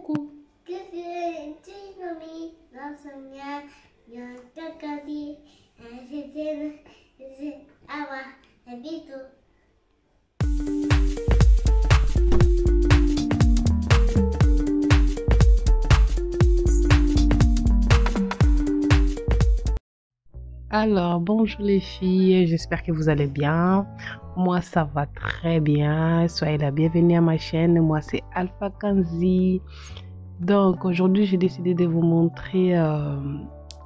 coucou. Alors, bonjour les filles, j'espère que vous allez bien. Moi, ça va très bien. Soyez la bienvenue à ma chaîne. Moi, c'est Alpha Kanzi. Donc, aujourd'hui, j'ai décidé de vous montrer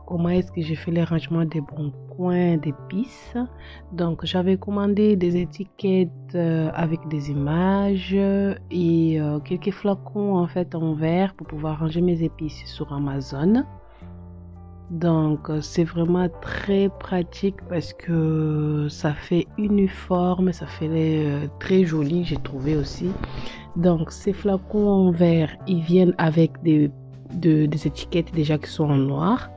comment est-ce que j'ai fait les rangements des bons coins d'épices. Donc, j'avais commandé des étiquettes avec des images et quelques flacons en fait en verre pour pouvoir ranger mes épices sur Amazon. Donc c'est vraiment très pratique parce que ça fait uniforme, ça fait très joli, j'ai trouvé aussi. Donc ces flacons en verre, ils viennent avec des étiquettes déjà qui sont en noir,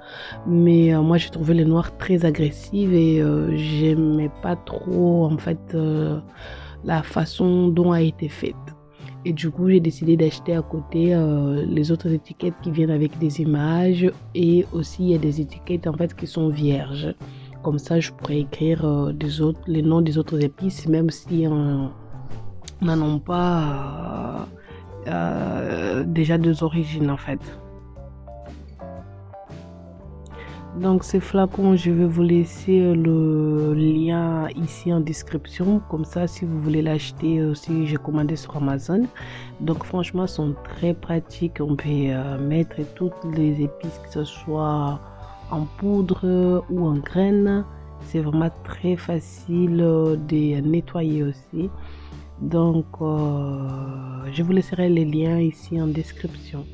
mais moi j'ai trouvé le noir très agressif et j'aimais pas trop en fait la façon dont a été faite. Et du coup, j'ai décidé d'acheter à côté les autres étiquettes qui viennent avec des images. Et aussi, il y a des étiquettes en fait qui sont vierges. Comme ça, je pourrais écrire les noms des autres épices, même si on n'en a pas déjà deux origines en fait. Donc ces flacons, je vais vous laisser le lien ici en description. Comme ça, si vous voulez l'acheter aussi, j'ai commandé sur Amazon. Donc franchement, ils sont très pratiques. On peut mettre toutes les épices, que ce soit en poudre ou en graines. C'est vraiment très facile de nettoyer aussi. Donc, je vous laisserai les liens ici en description.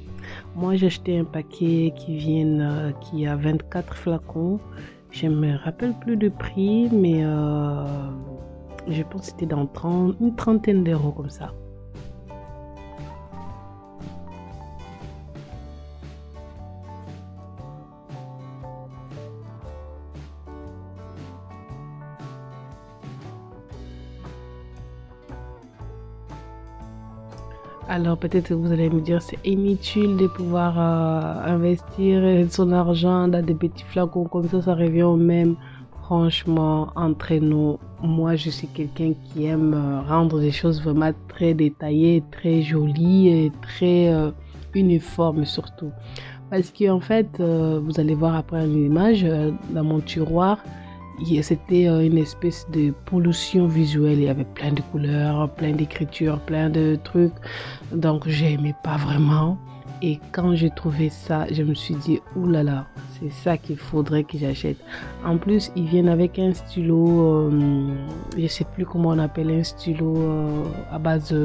Moi, j'ai acheté un paquet qui a 24 flacons. Je ne me rappelle plus de prix, mais je pense que c'était dans une trentaine d'euros comme ça. Alors peut-être que vous allez me dire c'est inutile de pouvoir investir son argent dans des petits flacons comme ça revient au même. Franchement, entre nous, moi je suis quelqu'un qui aime rendre des choses vraiment très détaillées, très jolies et très uniformes surtout. Parce que en fait, vous allez voir après une image dans mon tiroir. C'était une espèce de pollution visuelle. Il y avait plein de couleurs, plein d'écritures, plein de trucs. Donc, j'aimais pas vraiment. Et quand j'ai trouvé ça, je me suis dit, oulala, c'est ça qu'il faudrait que j'achète. En plus, ils viennent avec un stylo, je sais plus comment on appelle un stylo à base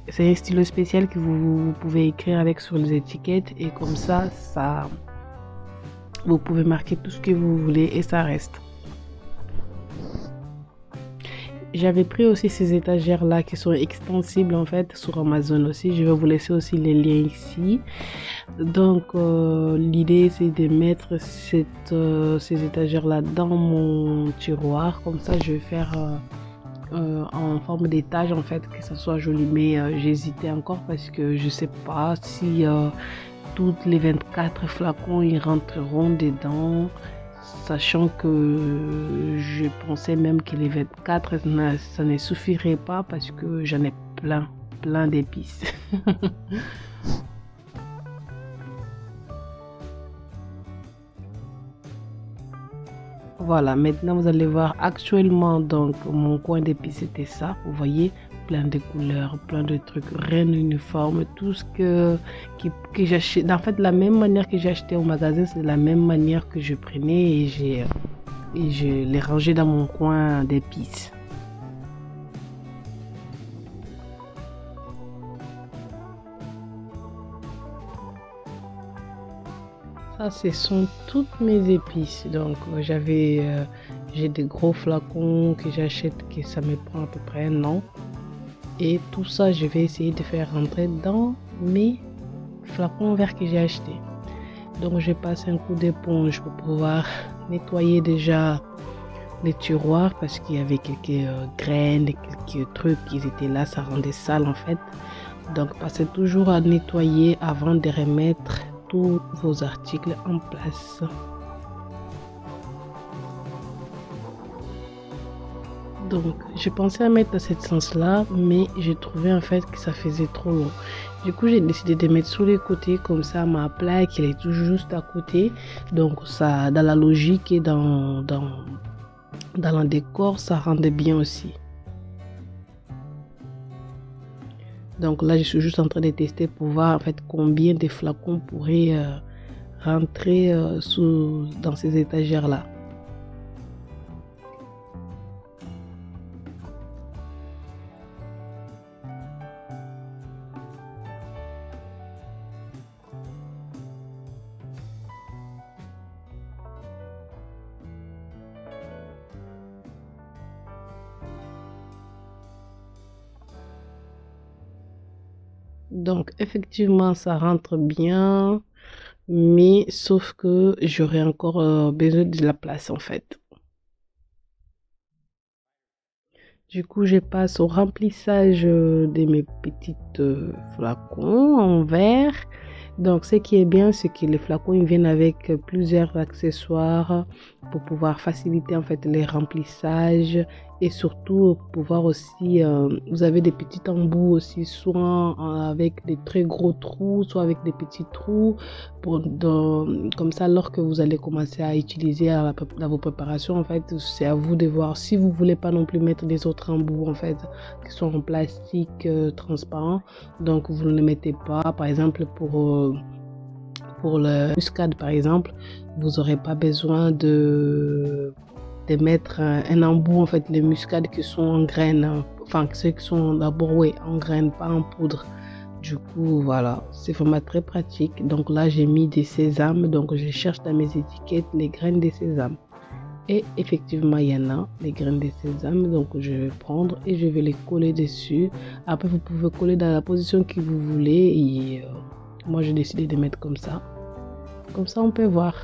c'est un stylo spécial que vous pouvez écrire avec sur les étiquettes. Et comme ça, vous pouvez marquer tout ce que vous voulez et ça reste. J'avais pris aussi ces étagères là qui sont extensibles en fait sur Amazon aussi. Je vais vous laisser aussi les liens ici. Donc l'idée c'est de mettre ces étagères là dans mon tiroir. Comme ça je vais faire en forme d'étage en fait, que ça soit joli. Mais j'hésitais encore parce que je sais pas si toutes les 24 flacons ils rentreront dedans, sachant que je pensais même que les 24 ça ne suffirait pas parce que j'en ai plein d'épices. Voilà, maintenant vous allez voir actuellement donc mon coin d'épices c'était ça, vous voyez, plein de couleurs, plein de trucs, rien uniforme, tout ce que j'achète. En fait, la même manière que j'ai acheté au magasin, c'est la même manière que je prenais et je les rangeais dans mon coin d'épices. Ça, ce sont toutes mes épices. Donc, j'ai des gros flacons que j'achète, que ça me prend à peu près un an. Et tout ça, je vais essayer de faire rentrer dans mes flacons verts que j'ai achetés. Donc, je passe un coup d'éponge pour pouvoir nettoyer déjà les tiroirs parce qu'il y avait quelques graines, quelques trucs qui étaient là, ça rendait sale en fait. Donc passez toujours à nettoyer avant de remettre tous vos articles en place. Donc j'ai pensé à mettre cette sens-là, mais j'ai trouvé en fait que ça faisait trop long. Du coup j'ai décidé de mettre sur les côtés, comme ça ma plaque elle est tout juste à côté. Donc ça, dans la logique et dans le décor, ça rendait bien aussi. Donc là je suis juste en train de tester pour voir en fait combien de flacons pourraient rentrer dans ces étagères là. Donc effectivement ça rentre bien, mais sauf que j'aurais encore besoin de la place en fait. Du coup je passe au remplissage de mes petites flacons en verre. Donc ce qui est bien, c'est que les flacons ils viennent avec plusieurs accessoires pour pouvoir faciliter en fait les remplissages et surtout pouvoir aussi, vous avez des petits embouts aussi, soit avec des très gros trous, soit avec des petits trous, comme ça lorsque vous allez commencer à utiliser dans vos préparations, en fait c'est à vous de voir si vous voulez pas non plus mettre des autres embouts en fait qui sont en plastique transparent, donc vous ne les mettez pas. Par exemple pour le muscade par exemple, vous n'aurez pas besoin de mettre un embout en fait, les muscades qui sont en graines, enfin ceux qui sont d'abord en graines, pas en poudre. Du coup voilà, c'est vraiment très pratique. Donc là j'ai mis des sésames, donc je cherche dans mes étiquettes les graines de sésame. Et effectivement, il y en a, les graines de sésame. Donc, je vais prendre et je vais les coller dessus. Après, vous pouvez coller dans la position que vous voulez. Et moi, j'ai décidé de mettre comme ça. Comme ça, on peut voir.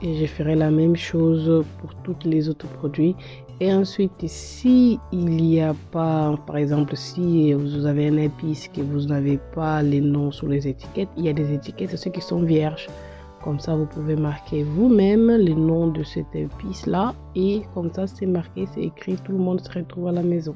Et je ferai la même chose pour tous les autres produits. Et ensuite, si il n'y a pas, par exemple, si vous avez un épice que vous n'avez pas les noms sur les étiquettes, il y a des étiquettes ceux qui sont vierges. Comme ça, vous pouvez marquer vous-même les noms de cette épice-là. Et comme ça, c'est marqué, c'est écrit, tout le monde se retrouve à la maison.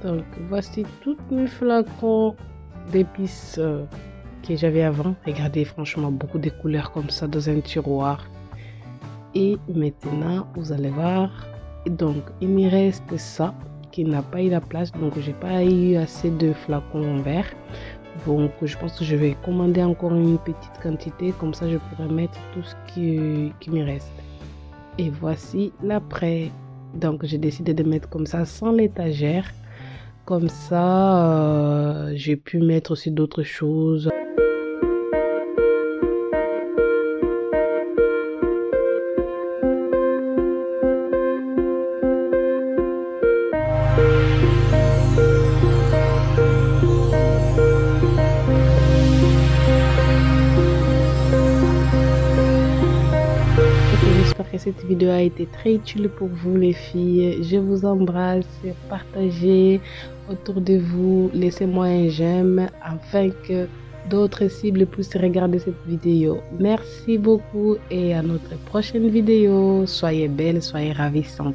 Donc voici tous mes flacons d'épices que j'avais avant. Regardez, franchement, beaucoup de couleurs comme ça dans un tiroir. Et maintenant, vous allez voir. Donc, il me reste ça qui n'a pas eu la place. Donc, j'ai pas eu assez de flacons en verre. Donc, je pense que je vais commander encore une petite quantité. Comme ça, je pourrai mettre tout ce qui me reste. Et voici l'après. Donc, j'ai décidé de mettre comme ça sans l'étagère. Comme ça, j'ai pu mettre aussi d'autres choses. J'espère que cette vidéo a été très utile pour vous les filles. Je vous embrasse, partagez autour de vous, laissez-moi un j'aime afin que d'autres cibles puissent regarder cette vidéo. Merci beaucoup et à notre prochaine vidéo. Soyez belles, soyez ravissantes.